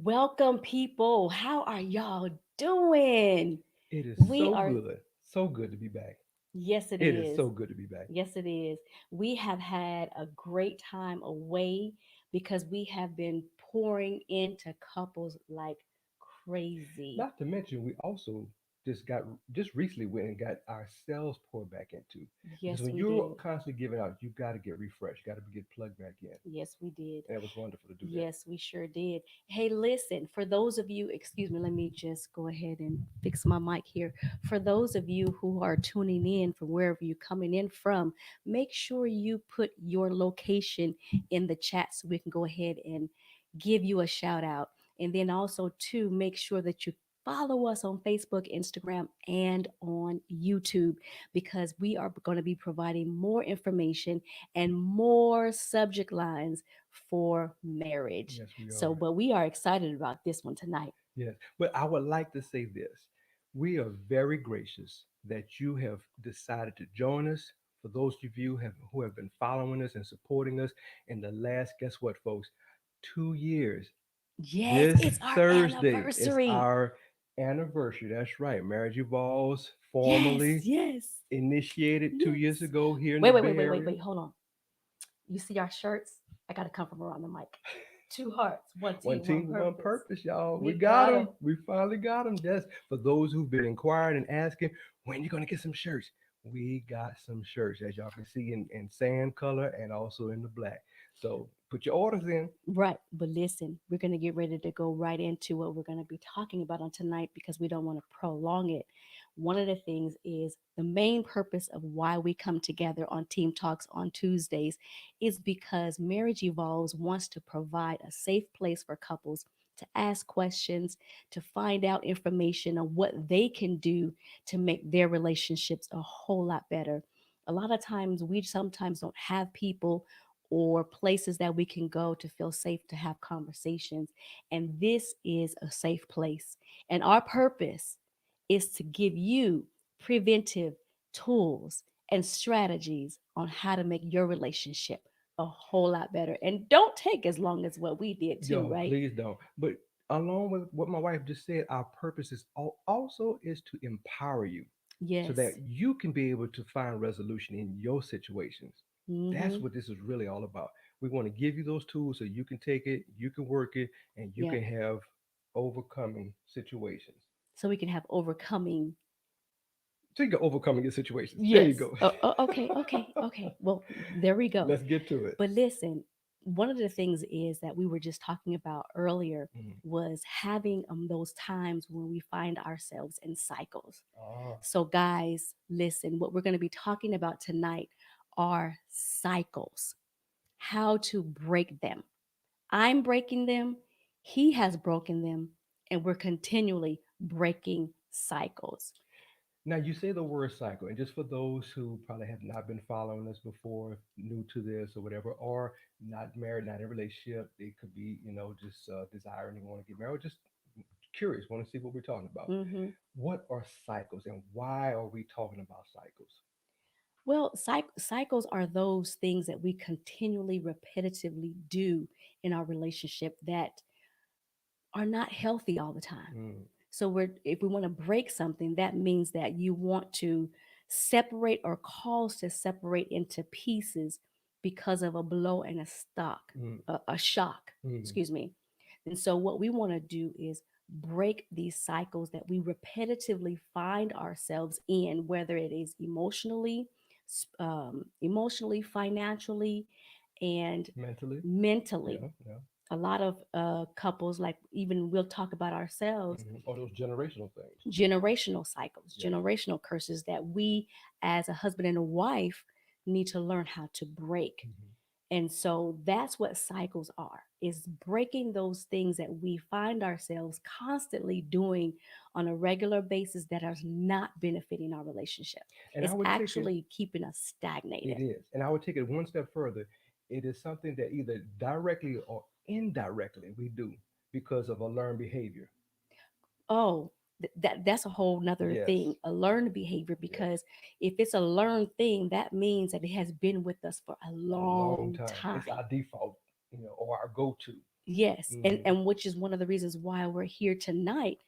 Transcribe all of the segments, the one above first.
Welcome, people. How are y'all doing? It is We so are, good. So good to be back. yes, it It is is. so good to be back. Yes, it is. We have had a great time away because we have been pouring into couples like crazy. Not to mention, we also just recently went and got ourselves poured back into. Because Yes, when we you're did. constantly giving out, you got to get refreshed. You got to get plugged back in. Yes, we did. And it was wonderful to do that. Yes, we sure did. Hey, listen, for those of you, excuse me, let me just go ahead and fix my mic here. For those of you who are tuning in from wherever you're coming in from, make sure you put your location in the chat so we can go ahead and give you a shout out. And then also, to make sure that you follow us on Facebook, Instagram, and on YouTube because we are going to be providing more information and more subject lines for marriage. Yes, we So, are. but we are excited about this one tonight. Yes. But I would like to say this. We are very gracious that you have decided to join us. For those of you who have been following us and supporting us in the last, guess what, folks? 2 years. Yes, This it's our Thursday is anniversary. our anniversary. That's right. Marriage Evolves, Yes, formally yes, initiated 2 years yes. ago here in the Wait, wait, wait, Bay wait, wait, Area. wait. Hold on. You see our shirts? I got to come from around the mic. Two hearts, one One team, one team, one purpose. purpose, y'all. We We got got them. them. We finally got them. Just for those who've been inquiring and asking, when you gonna get some shirts? We got some shirts, as y'all can see in sand color and also in the black. So put your orders in. Right. But listen, we're going to get ready to go right into what we're going to be talking about on tonight because we don't want to prolong it. One of the things is the main purpose of why we come together on Team Talks on Tuesdays is because Marriage Evolves wants to provide a safe place for couples to ask questions, to find out information on what they can do to make their relationships a whole lot better. A lot of times, we sometimes don't have people or places that we can go to feel safe to have conversations. And this is a safe place. And our purpose is to give you preventive tools and strategies on how to make your relationship a whole lot better. And don't take as long as what we did, too, Yo, right? please don't. But along with what my wife just said, our purpose is also is to empower you so that Yes. you can be able to find resolution in your situations. That's Mm-hmm. what this is really all about. We want to give you those tools so you can take it, you can work it, and you Yeah. can have overcoming situations. So we can have overcoming. So you can overcoming your situations. There you Yes. go. Okay. Okay. Okay. Well, there we go. Let's get to it. But listen, one of the things is that we were just talking about earlier Mhm. was having those times when we find ourselves in cycles. Ah, So, guys, listen, what we're going to be talking about tonight are cycles, how to break them. I'm breaking them, he has broken them, and we're continually breaking cycles. now you say the word cycle, and just for those who probably have not been following us before, new to this or whatever, or not married, not in a relationship, they could be, just desiring and want to get married, or just curious, want to see what we're talking about. Mhm. What are cycles, and why are we talking about cycles? Well, cycles are those things that we continually, repetitively do in our relationship that are not healthy all the time. Mm, So if we want to break something, that means that you want to separate or cause to separate into pieces because of a blow and a mm, a shock, mm. excuse me. And so what we want to do is break these cycles that we repetitively find ourselves in, whether it is emotionally, financially, and Mentally, mentally. yeah, yeah. A lot of couples, like even we'll talk about ourselves, Or those generational things. generational cycles, Yes. generational curses that we as a husband and a wife need to learn how to break. Hmm. And so that's what cycles are, is breaking those things that we find ourselves constantly doing on a regular basis that are not benefiting our relationship. And I It's would take it, actually keeping us it stagnated. is, and I would take it one step further. It is something that either directly or indirectly we do because of a learned behavior. Oh, that's a whole nother Yes, thing, a learned behavior, yes. because if it's a learned thing, that means that it has been with us for a A long long time. It's time. our default, or our go-to. Yes, Hmm. and which is one of the reasons why we're here tonight,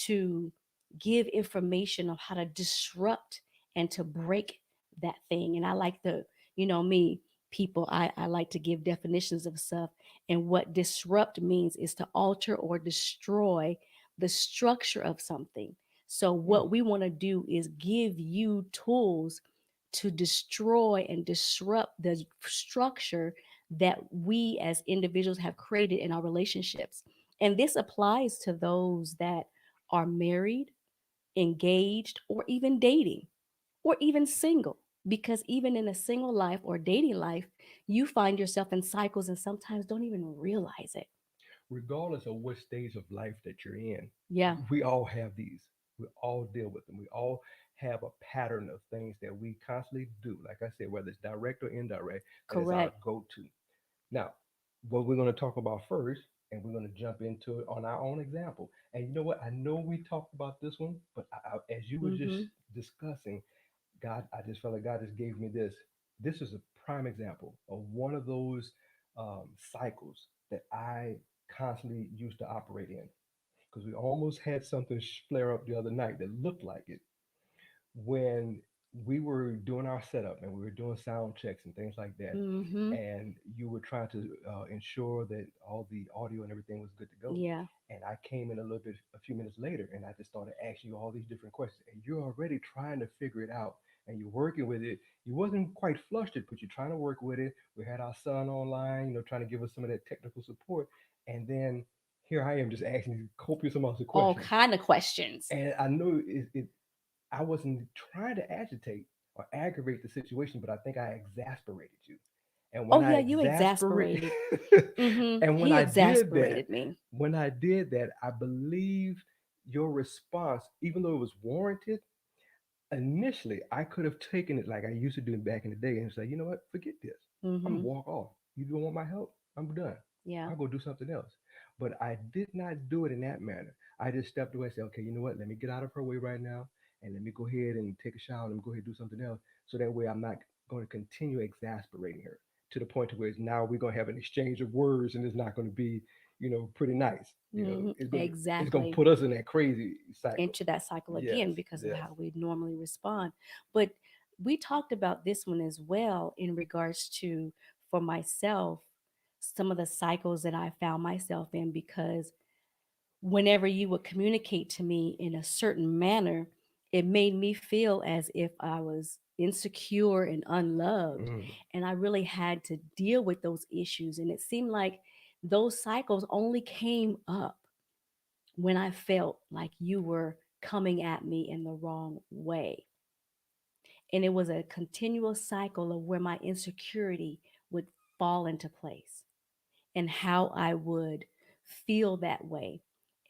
to give information on how to disrupt and to break that thing. And I like the, me, people, I like to give definitions of stuff. And what disrupt means is to alter or destroy the structure of something. So Mm. what we want to do is give you tools to destroy and disrupt the structure that we as individuals have created in our relationships. And this applies to those that are married, engaged, or even dating, or even single. Because even in a single life or dating life, you find yourself in cycles and sometimes don't even realize it. Regardless of what stage of life that you're in, Yeah, we all have these. We all deal with them. We all have a pattern of things that we constantly do. Like I said, whether it's direct or indirect, that is our correct. go to. Now, what we're going to talk about first, and we're going to jump into it on our own example. And you know what? I know we talked about this one, but as you were just Mm-hmm. discussing, God, I just felt like God just gave me this. This is a prime example of one of those cycles that I constantly used to operate in. Because we almost had something flare up the other night that looked like it when we were doing our setup and we were doing sound checks and things like that, Mm-hmm. and you were trying to ensure that all the audio and everything was good to go. Yeah. And I came in a little bit, a few minutes later, and I just started asking you all these different questions, and you're already trying to figure it out, and you're working with it. You wasn't quite flustered, but you're trying to work with it. We had our son online, trying to give us some of that technical support, and then here I am just asking you copious amounts of All questions. kind of questions. And I know I wasn't trying to agitate or aggravate the situation, but I think I exasperated you. And Oh when I yeah, you exasperate, exasperated. Mm-hmm. and He exasperated me. when I did that, I believe your response, even though it was warranted, initially I could have taken it like I used to do back in the day and say, you know what, forget this. I'm Mm-hmm. gonna walk off. You don't want my help? I'm done. Yeah. I'll go do something else. But I did not do it in that manner. I just stepped away and said, okay, you know what? Let me get out of her way right now and let me go ahead and take a shower. Let me go ahead and do something else. So that way I'm not going to continue exasperating her to the point to where now we're going to have an exchange of words and it's not going to be, pretty nice. Mm-hmm. It's gonna Exactly. put us in that crazy cycle. Into that cycle Yes, again because of yes. how we normally respond. But we talked about this one as well in regards to, for myself, some of the cycles that I found myself in, because whenever you would communicate to me in a certain manner, it made me feel as if I was insecure and unloved. Mm. And I really had to deal with those issues. And it seemed like those cycles only came up when I felt like you were coming at me in the wrong way. And it was a continual cycle of where my insecurity would fall into place and how I would feel that way.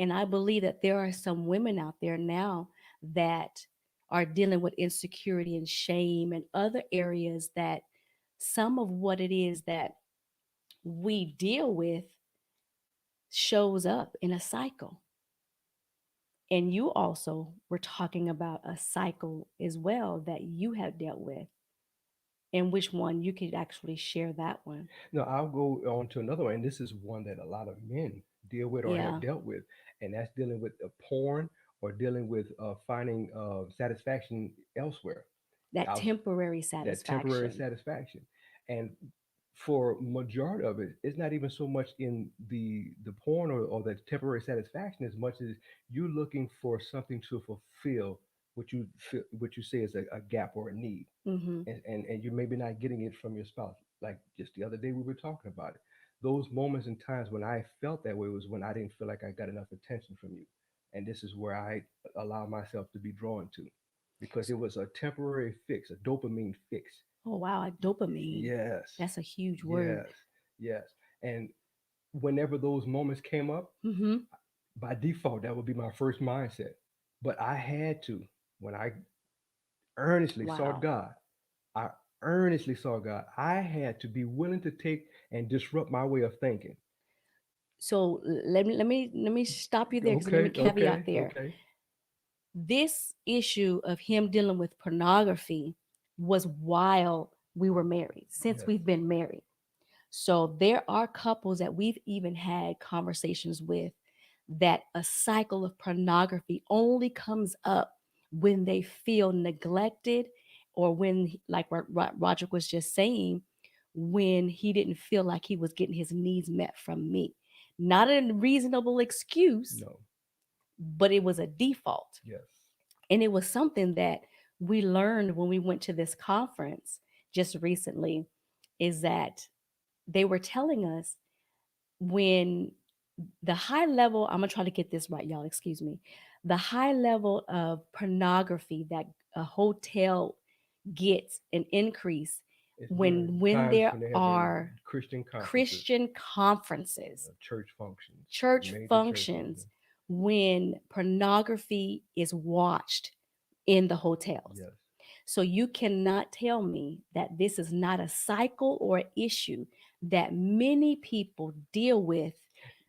And I believe that there are some women out there now that are dealing with insecurity and shame and other areas that some of what it is that we deal with shows up in a cycle. And you also were talking about a cycle as well that you have dealt with, and which one you could actually share that one. No, I'll go on to another one, and this is one that a lot of men deal with or have Yeah, dealt with, and that's dealing with porn or dealing with finding satisfaction elsewhere, that else temporary that temporary satisfaction. satisfaction, and for majority of it, it's not even so much in the porn or the temporary satisfaction as much as you looking for something to fulfill what you say is a gap or a need, Mm-hmm. and you're maybe not getting it from your spouse. Like just the other day, we were talking about it. Those moments and times when I felt that way was when I didn't feel like I got enough attention from you. And this is where I allow myself to be drawn to because it was a temporary fix, a dopamine fix. Oh, wow, dopamine. Yes, That's a huge word. yes, yes. And whenever those moments came up, Mm-hmm. by default, that would be my first mindset. But I had to, when I earnestly sought Wow. God, I earnestly saw God. I had to be willing to take and disrupt my way of thinking. So let me stop you there, because let me Okay, caveat okay, there. okay. This issue of him dealing with pornography was while we were married, since Yes. we've been married. So there are couples that we've even had conversations with that a cycle of pornography only comes up when they feel neglected, or when, like what Roger was just saying, when he didn't feel like he was getting his needs met from me. Not a reasonable excuse, No. but it was a default. Yes. And it was something that we learned when we went to this conference just recently, is that they were telling us, when the high level, I'm gonna try to get this right, y'all, excuse me, the high level of pornography that a hotel gets an increase It's when times there when they have their are Christian conferences, Christian conferences, church functions, church major church functions, functions. when pornography is watched in the hotels. Yes. So you cannot tell me that this is not a cycle or issue that many people deal with.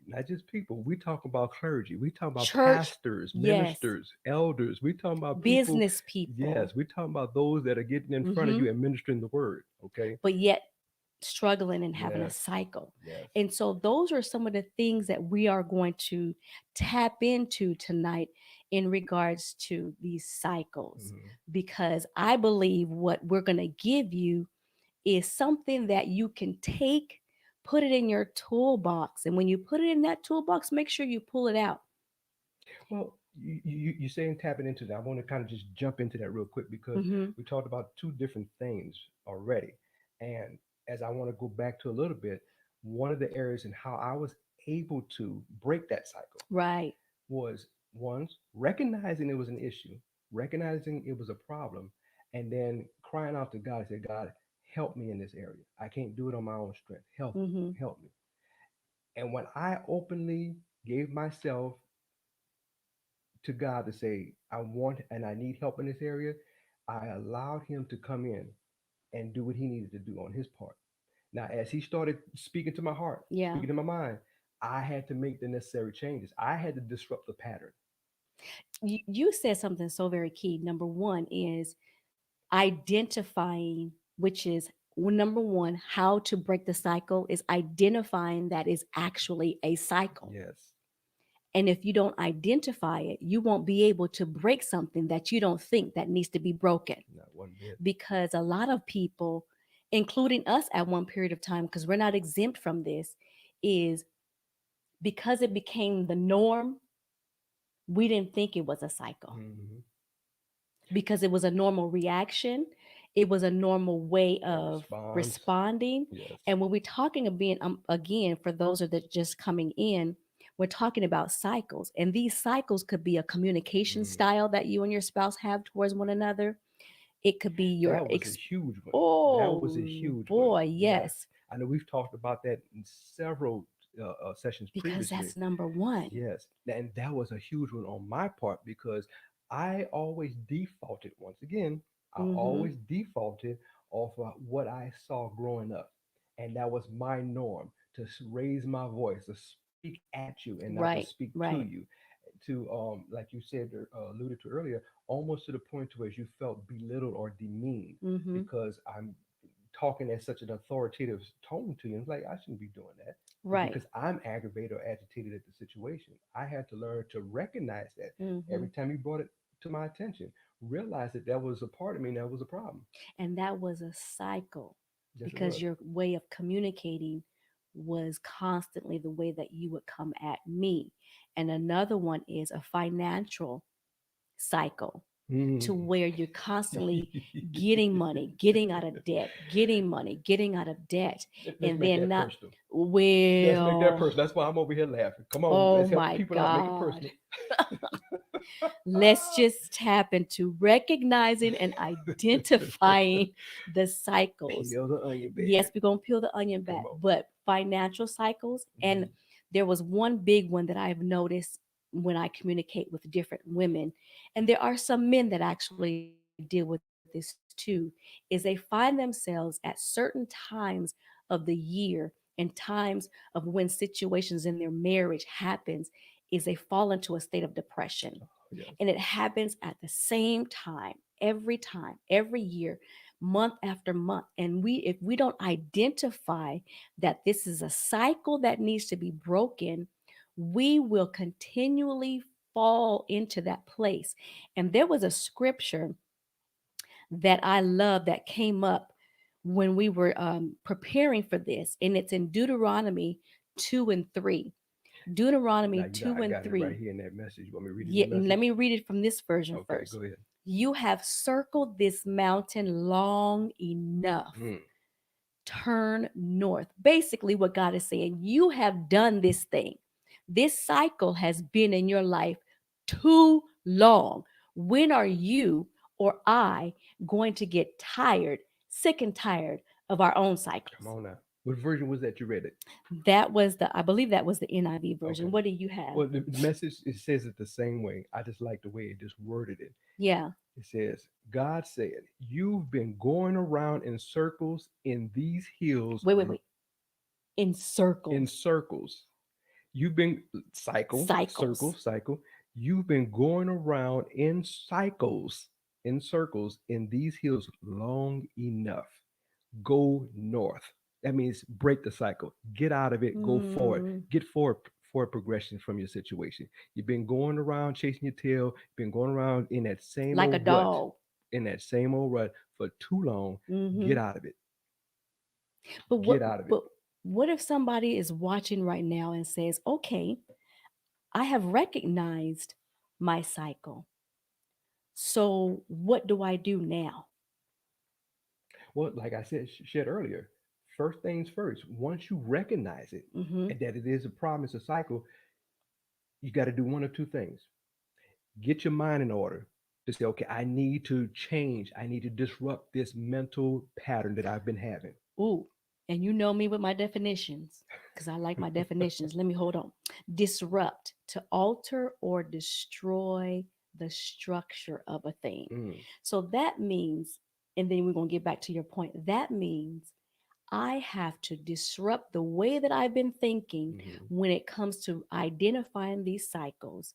Not just people. We talk about clergy. We talk about Church, pastors, yes, ministers, elders. We talk about people. business people, Yes, we talk about those that are getting in front of hmm you and ministering the word. Okay. but yet struggling and having a Yes. cycle. Yes. And so those are some of the things that we are going to tap into tonight in regards to these cycles, Hmm. because I believe what we're going to give you is something that you can take, put it in your toolbox. And when you put it in that toolbox, make sure you pull it out. Well, you saying tapping into that. I want to kind of just jump into that real quick because Hmm. we talked about two different things already. And as I want to go back to a little bit, one of the areas in how I was able to break that cycle Right. was once recognizing it was an issue, recognizing it was a problem, and then crying out to God, say, God, help me in this area. I can't do it on my own strength. Hmm. Help me. And when I openly gave myself to God to say, I want and I need help in this area, I allowed him to come in and do what he needed to do on his part. Now, as he started speaking to my heart, Yeah. speaking to my mind, I had to make the necessary changes. I had to disrupt the pattern. You said something so very key. Number one is identifying, which is, number one, how to break the cycle is identifying that is actually a cycle. Yes, And if you don't identify it, you won't be able to break something that you don't think that needs to be broken. not one bit. Because a lot of people, including us at one period of time, because we're not exempt from this, is because it became the norm, we didn't think it was a cycle, Hmm. because it was a normal reaction. It was a normal way A of response. responding. Yes. And when we're talking again, for those that are just coming in, we're talking about cycles. And these cycles could be a communication Hmm. style that you and your spouse have towards one another. It could be your That was a huge one. That was a oh huge one. boy, Yes. yes, I know we've talked about that in several sessions because previously. that's number one. Yes, and that was a huge one on my part because I always defaulted, once again, I Mm-hmm. always defaulted off of what I saw growing up. And that was my norm to raise my voice, to speak at you and not to Right, speak to right. you. To, like you said, alluded to earlier, almost to the point to where you felt belittled or demeaned Mm-hmm. because I'm talking at such an authoritative tone to you. It's like, I shouldn't be doing that. But Right. because I'm aggravated or agitated at the situation, I had to learn to recognize that Mm-hmm. every time you brought it to my attention, realize that that was a part of me that was a problem. And that was a cycle, Yes, it because was. your way of communicating was constantly the way that you would come at me. And another one is a financial cycle, to Mm. where you're constantly getting money, getting out of debt, getting money, getting out of debt, Let's and make then that not, personal. Let's make that well, personal. That's why I'm over here laughing. Come on, oh let's help the my people out. Make it God. personal. Let's just tap into recognizing and identifying the cycles. Peel the onion Yes, back. we're going to peel the onion Come back, on. but financial cycles. And Mhm. there was one big one that I've noticed when I communicate with different women, and there are some men that actually deal with this too, is they find themselves at certain times of the year and times of when situations in their marriage happens, is they fall into a state of depression. Yes. And it happens at the same time, every year, month after month. And if we don't identify that this is a cycle that needs to be broken, we will continually fall into that place. And there was a scripture that I love that came up when we were preparing for this, and it's in Deuteronomy 2 and 3. Now Deuteronomy you got 2 I and got it right 3. here in that message. You want me to read it in Yeah, the and let message? me read it from this version Okay, first. go ahead. You have circled this mountain long enough. Mm, Turn north. Basically, what God is saying, you have done this thing. This cycle has been in your life too long. When are you or I going to get tired, sick and tired of our own come cycles? on now. What version was that you read it? That was I believe that was the NIV Okay. version. What do you have? Well, the message, it says it the same way. I just like the way it just worded it. Yeah. It says, God said, "You've been going around in circles in these hills, Wait. In in circles, circles. You've been cycle, circle, cycles. cycle. You've been going around in cycles, in circles in these hills long enough. Go north." That means break the cycle. Get out of it. Go forward. Mm, Get forward progression from your situation. You've been going around chasing your tail. Been going around in that same like a old rut, dog. in that same old rut for too long. Get Hmm. out of it. But Get out of it. what if somebody is watching right now and says, "Okay, I have recognized my cycle. So what do I do now?" Well, like I said earlier, first things first. Once you recognize it Hmm. and that it is a problem, it's a cycle, you got to do one of two things. Get your mind in order to say, okay, I need to change. I need to disrupt this mental pattern that I've been having. Ooh, and you know me with my definitions because I like my definitions. Let me hold on. Disrupt, to alter or destroy the structure of a thing. Mm, So that means, and then we're going to get back to your point, that means I have to disrupt the way that I've been thinking hmm. when it comes to identifying these cycles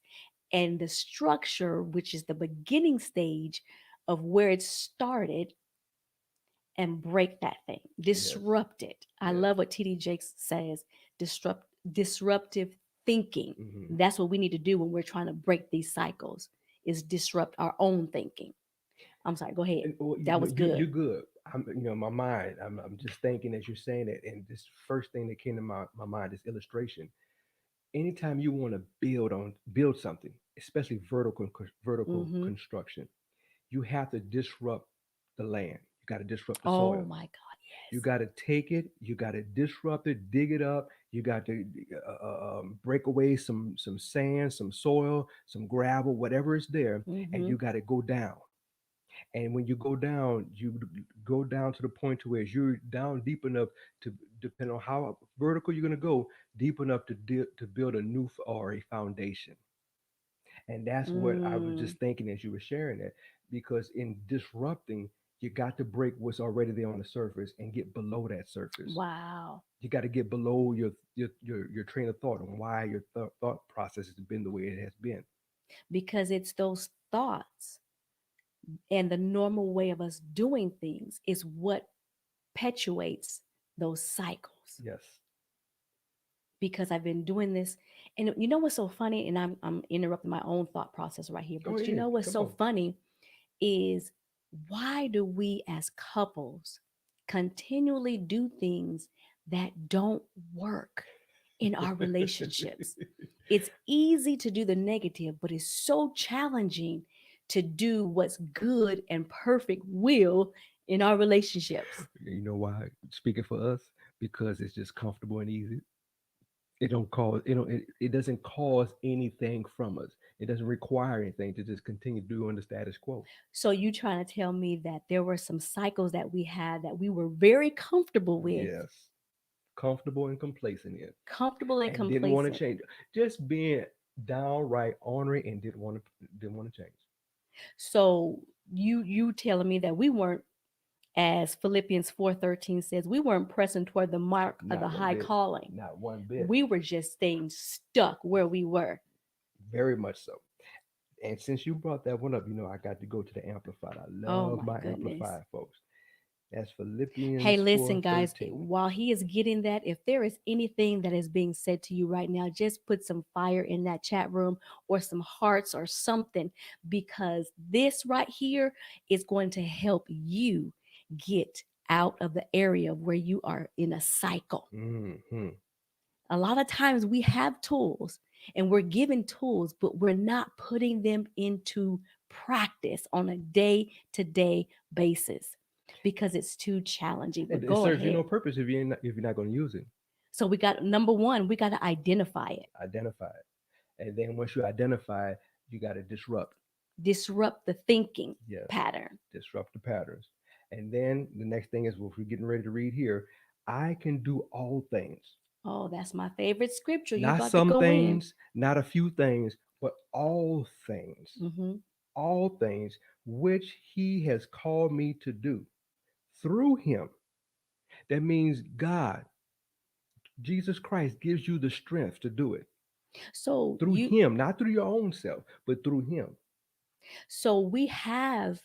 and the structure, which is the beginning stage of where it started, and break that thing, Yes, disrupt it. I yes. love what TD Jakes says, disruptive thinking. Hmm. That's what we need to do when we're trying to break these cycles, is disrupt our own thinking. I'm sorry, go ahead. And well, That no, was good. you're good. My mind. I'm just thinking as you're saying it, and this first thing that came to my mind is illustration. Anytime you want to build something, especially vertical Hmm. construction, you have to disrupt the land. You got to disrupt the Oh soil. my God, You yes. got to take it. You got to disrupt it, dig it up. You got to break away some sand, some soil, some gravel, whatever is there, and Hmm. you got to go down. And when you go down to the point to where you're down deep enough to, depend on how vertical you're going to go, deep enough to build a new or a foundation. And that's what I was Mm, just thinking as you were sharing it, because in disrupting, you got to break what's already there on the surface and get below that surface. wow. You got to get below your train of thought and why your thought process has been the way it has been. Because it's those thoughts and the normal way of us doing things is what perpetuates those cycles. Yes. Because I've been doing this. And you know what's so funny? And I'm interrupting my own thought process right here. Go But you ahead. know what's Come so on. funny is, why do we as couples continually do things that don't work in our relationships? It's easy to do the negative, but it's so challenging to do what's good and perfect will in our relationships. You know why? Speaking for us, because it's just comfortable and easy. It don't cause it doesn't cause anything from us. It doesn't require anything to just continue doing the status quo. So you trying to tell me that there were some cycles that we had that we were very comfortable with, Yes. Comfortable and complacent in, comfortable and and didn't want to complacent. change. Just being downright ornery and didn't want to change. So you telling me that we weren't, as Philippians 4:13 says, we weren't pressing toward the mark of the Not one high bit. calling. Not one bit. We were just staying stuck where we were. Very much so. And since you brought that one up, I got to go to the amplified. I Oh love my my goodness. amplified folks. That's Hey, Philippians listen, guys, 4:13. while he is getting that, if there is anything that is being said to you right now, just put some fire in that chat room or some hearts or something, because this right here is going to help you get out of the area where you are in a cycle. Hmm. A lot of times we have tools and we're given tools, but we're not putting them into practice on a day to day basis because it's too challenging. But It go serves you ahead. no purpose if if you're not going to use it. So we got number one, we got to identify it, Identify it, and then once you identify it, you got to disrupt. disrupt the thinking Yes, pattern. disrupt the patterns. And then the next thing is what we're getting ready to read here. I can do all things, Oh, that's my favorite scripture. You not about to some go in. things, not a few things, but all things, Hmm. all things which He has called me to do through Him. That means God, Jesus Christ, gives you the strength to do it So through you, Him, not through your own self, but through Him. so we have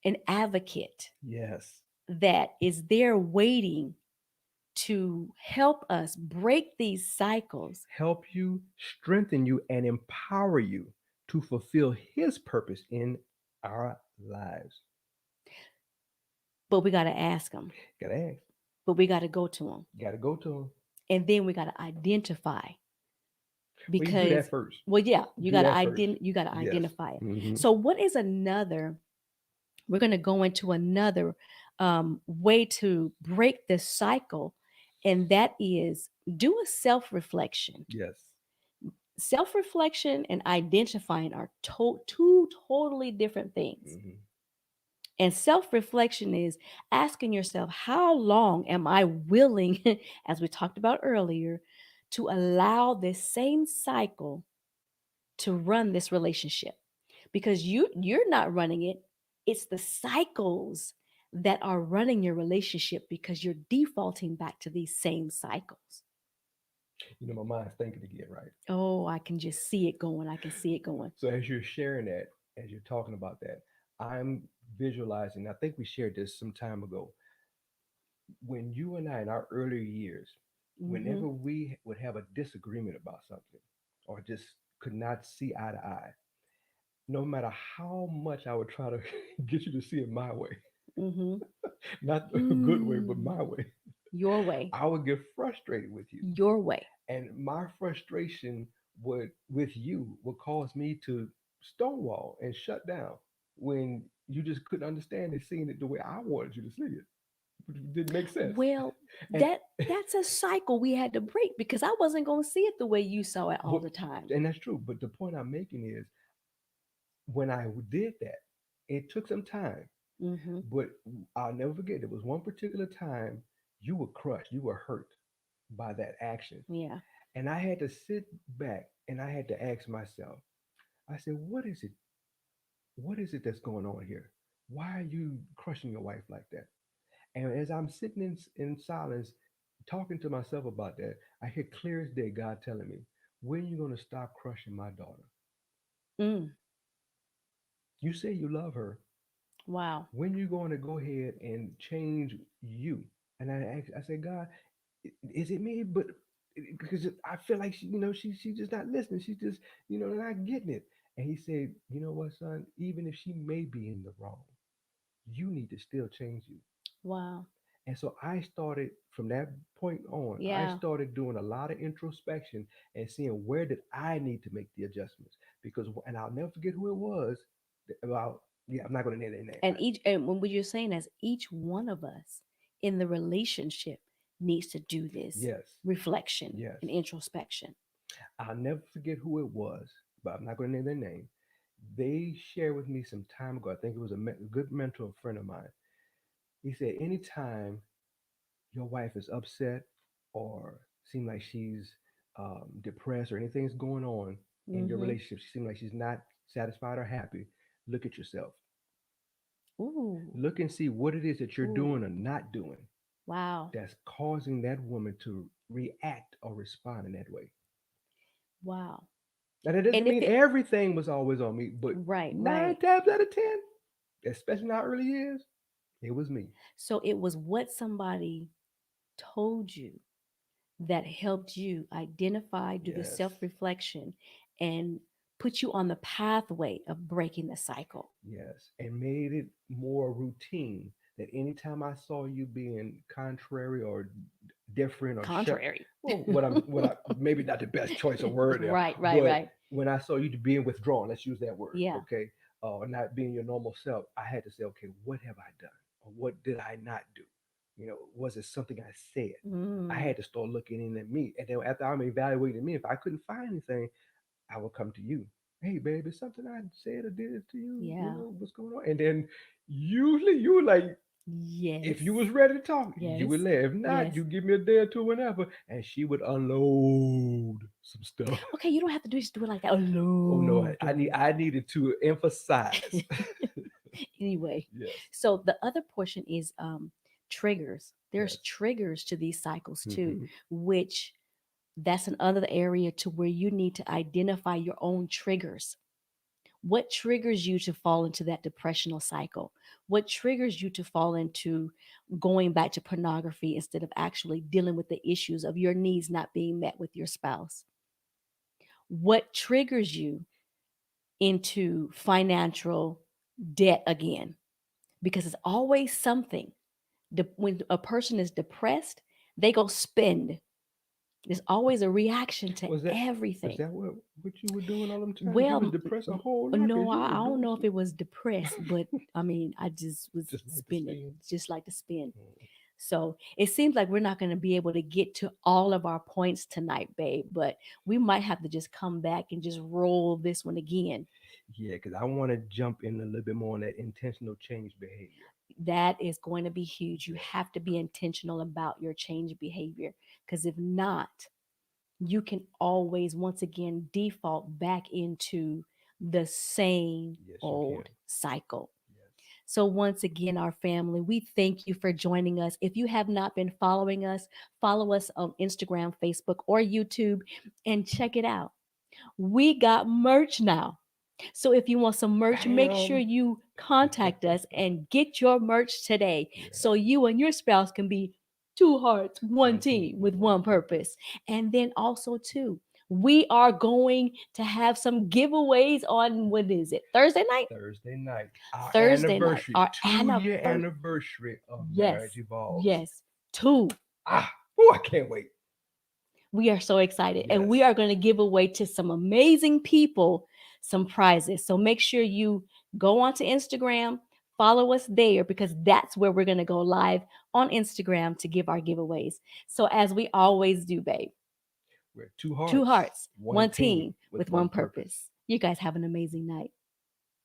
an advocate Yes. that is there waiting to help us break these cycles, Help you, strengthen you, and empower you to fulfill His purpose in our lives. but we got to ask them, Gotta ask. but we got to go to them. Gotta go to Him. And then we got to identify Well, you do because, that first. well, yeah, Do that first. you got to Yes. identify it. Hmm. So what is another, we're going to go into another way to break this cycle, and that is do a self-reflection. Yes. Self-reflection and identifying are two totally different things. Hmm. And self reflection is asking yourself, how long am I willing, as we talked about earlier, to allow this same cycle to run this relationship? Because you're not running it, it's the cycles that are running your relationship because you're defaulting back to these same cycles. My mind's thinking again, right? Oh, I can just see it going. I can see it going. So as you're sharing that, as you're talking about that, I'm visualizing. I think we shared this some time ago. When you and I, in our earlier years, Mm-hmm. whenever we would have a disagreement about something, or just could not see eye to eye, no matter how much I would try to get you to see it my way, Mm-hmm. not a good way, but Mm. my way, Your way. I would get frustrated with you. Your way. And my frustration would with you would cause me to stonewall and shut down when you just couldn't understand it, seeing it the way I wanted you to see it. It didn't make sense. Well, And that's a cycle we had to break because I wasn't going to see it the way you saw it all but the time. and that's true. But the point I'm making is when I did that, it took some time. Mm-hmm. But I'll never forget. There was one particular time you were crushed, you were hurt by that action, Yeah. and I had to sit back and I had to ask myself. I said, "What is it? What is it that's going on here? Why are you crushing your wife like that?" And as I'm sitting in silence, talking to myself about that, I hear clear as day God telling me, "When are you going to stop crushing my daughter? Mm. You say you love her. Wow. When are you going to go ahead and change you?" And I said, God, is it me? But because I feel like she's just not listening. She's just not getting it. And he said, you know what, son? Even if she may be in the wrong, you need to still change you. Wow. And so I started from that point on, I Yeah. started doing a lot of introspection and seeing where did I need to make the adjustments. Because, and I'll never forget who it was. About, yeah, I'm not going to name their name. And when you're saying as each one of us in the relationship needs to do this Yes, reflection yes. and introspection. I'll never forget who it was, but I'm not going to name their name. They shared with me some time ago. I think it was a good mentor friend of mine. He said, anytime your wife is upset or seem like she's depressed or anything's going on in your Mm-hmm. relationship, she seems like she's not satisfied or happy, look at yourself. Ooh. Look and see what it is that you're Ooh. doing or not doing Wow. that's causing that woman to react or respond in that way. Wow. Now, that And doesn't if mean it, everything was always on me, but right, nine right. times out of 10, especially in our early years, It was me. So it was what somebody told you that helped you identify, do the Yes. self reflection, and put you on the pathway of breaking the cycle. Yes, and made it more routine that anytime I saw you being contrary or different or shut, Contrary. well, what I maybe not the best choice of word there, Right, right, but right. when I saw you being withdrawn, let's use that word, Yeah. okay, or not being your normal self, I had to say, okay, what have I done, or what did I not do? Was it something I said? I Mm, had to start looking in at me, and then after I'm evaluating me, if I couldn't find anything, I would come to you. Hey, baby, something I said or did to you, yeah. what's going on? And then usually you were like, if Yes. you was ready to talk, you would Yes. let. If not, Yes. you give me a day or two, whenever, and she would unload some stuff. Okay, you don't have to just do it like that. Oh no, Alone. I needed to emphasize. Anyway, Yes. so the other portion is triggers. There's Yes. triggers to these cycles too, Hmm. which that's another area to where you need to identify your own triggers. What triggers you to fall into that depressional cycle? What triggers you to fall into going back to pornography instead of actually dealing with the issues of your needs not being met with your spouse? What triggers you into financial debt again? Because it's always something. When a person is depressed, they go spend. There's always a reaction to Was that was everything. that what you were doing all them times? You was Well, depressed a whole lot no, because you I was don't doing know if some it was depressed, but I mean, I just was just like the spending, spin. just like to spend. Mm. So it seems like we're not going to be able to get to all of our points tonight, babe, but we might have to just come back and just roll this one again. Yeah, because I want to jump in a little bit more on that intentional change behavior. That is going to be huge. You Yeah. have to be intentional about your change behavior because if not, you can always once again default back into the same Yes, you can. old cycle. Yes. So, once again, our family, we thank you for joining us. If you have not been following us, follow us on Instagram, Facebook, or YouTube and check it out. We got merch now. So if you want some merch, make sure Bam. you contact us and get your merch today so Yes. you and your spouse can be two hearts, one One team team with with one one purpose. purpose. And then also too, we are going to have some giveaways on what is it? Thursday night? Thursday night, our Thursday night. anniversary, Our 2 year anniversary. anniversary of Marriage Yes. Evolves. Yes. Two. Ah, oh, I can't wait. We are so excited. And we Yes. are going to give away to some amazing people some prizes. So make sure you go onto Instagram, follow us there because that's where we're going to go live on Instagram to give our giveaways. So as we always do, babe, We're two two hearts, hearts, one one team team with with one one purpose. purpose. You guys have an amazing night.